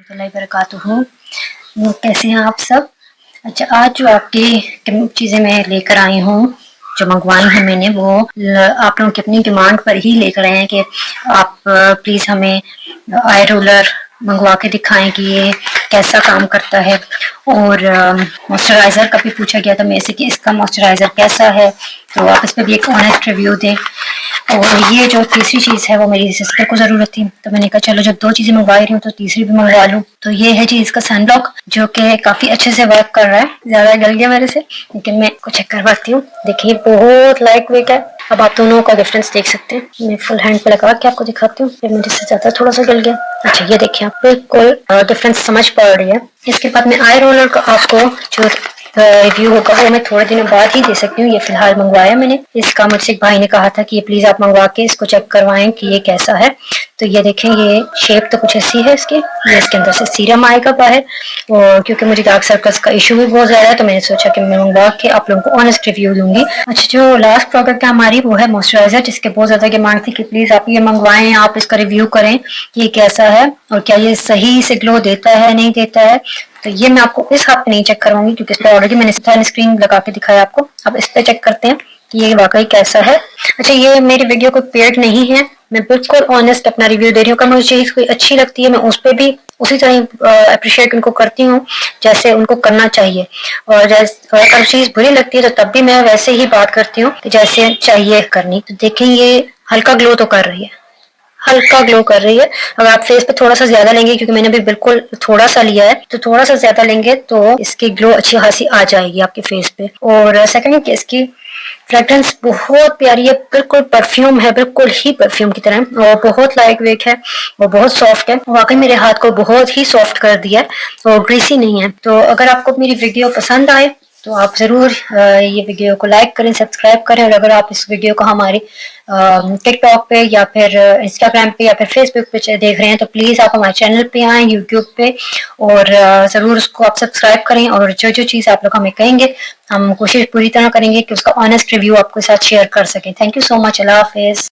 रहमतुल्लाहि वबरकातुहू। कैसे हैं आप सब? अच्छा, आज जो आपकी चीज़ें मैं लेकर आई हूँ, जो मंगवाई हैं मैंने, वो आप लोगों की अपनी डिमांड पर ही लेकर आए हैं कि आप प्लीज़ हमें आई रोलर मंगवा के दिखाएं कि ये कैसा काम करता है। और मॉइस्चराइज़र का भी पूछा गया था मेरे से कि इसका मॉइस्चराइज़र कैसा है, तो आप इस पर भी एक ऑनेस्ट रिव्यू दें। और ये जो तीसरी चीज़ है वो मेरी सिस्टर को ज़रूरत थी, तो मैंने कहा चलो जब 2 चीज़ें मंगवा रही हूँ तो तीसरी भी मंगवा लूँ। तो ये है जी इसका सनब्लॉक, जो कि काफ़ी अच्छे से वर्क कर रहा है। ज़्यादा गल गया मेरे से, लेकिन मैं को चेक करवाती हूँ। देखिए बहुत लाइट वेट है। अब आप दोनों का डिफरेंस देख सकते हैं। मैं फुल हैंड पे लगा के आपको दिखाती हूँ, फिर मेरे से ज़्यादा थोड़ा सा गल गया। अच्छा, ये देखिए आप बिल्कुल डिफरेंस समझ पड़ रही है। इसके बाद में आई रोलर का आपको जो रिव्यू होगा वो मैं थोड़े दिनों बाद ही दे सकती हूँ। ये फिलहाल मंगवाया मैंने। इसका मुझसे एक भाई ने कहा था कि ये प्लीज आप मंगवा के इसको चेक करवाएं कि ये कैसा है। तो ये देखें, ये शेप तो कुछ ऐसी है इसकी। ये इसके अंदर से सीरम आएगा बाहर, और क्योंकि मुझे डार्क सर्कल्स का इशू भी बहुत ज्यादा है तो मैंने सोचा कि मैं मंगवा के आप लोगों को ऑनेस्ट रिव्यू दूंगी। अच्छा, जो लास्ट प्रोडक्ट है हमारी वो है मॉइस्चराइजर, जिसके बहुत ज्यादा डिमांड थी कि प्लीज आप ये मंगवाएं, आप इसका रिव्यू करें कि ये कैसा है और क्या ये सही से ग्लो देता है नहीं देता है। तो ये मैं आपको इस हाथ पे नहीं चेक करवाऊंगी क्योंकि इस पर ऑलरेडी मैंने स्क्रीन लगा के दिखाया आपको। अब इस पे चेक करते हैं कि ये वाकई कैसा है। अच्छा, ये मेरी वीडियो को पेड नहीं है, मैं बिल्कुल ऑनेस्ट अपना रिव्यू दे रही हूँ। अगर मुझे चीज कोई अच्छी लगती है मैं उस पर भी उसी तरह अप्रिशिएट उनको करती हूँ जैसे उनको करना चाहिए। और जैसे अगर चीज बुरी लगती है तो तब भी मैं वैसे ही बात करती हूँ जैसे चाहिए करनी। तो देखें, ये हल्का ग्लो तो कर रही है, हल्का ग्लो कर रही है। अगर आप फेस पे थोड़ा सा ज्यादा लेंगे, क्योंकि मैंने भी बिल्कुल थोड़ा सा लिया है, तो थोड़ा सा ज्यादा लेंगे तो इसकी ग्लो अच्छी खासी आ जाएगी आपके फेस पे। और सेकंड, इसकी फ्रेग्रेंस बहुत प्यारी है, बिल्कुल परफ्यूम है, बिल्कुल ही परफ्यूम की तरह, और बहुत लाइट वेट है और बहुत सॉफ्ट है। वाकई मेरे हाथ को बहुत ही सॉफ्ट कर दिया है और ग्रीसी नहीं है। तो अगर आपको मेरी वीडियो पसंद आए तो आप ज़रूर ये वीडियो को लाइक करें, सब्सक्राइब करें। और अगर आप इस वीडियो को हमारी टिकटॉक पे या फिर इंस्टाग्राम पे या फिर फेसबुक पे देख रहे हैं तो प्लीज़ आप हमारे चैनल पे आएँ, यूट्यूब पे, और ज़रूर उसको आप सब्सक्राइब करें। और जो जो चीज़ आप लोग हमें कहेंगे हम कोशिश पूरी तरह करेंगे कि उसका ऑनेस्ट रिव्यू आपके साथ शेयर कर सकें। Thank you so much. अल्लाह हाफिज़।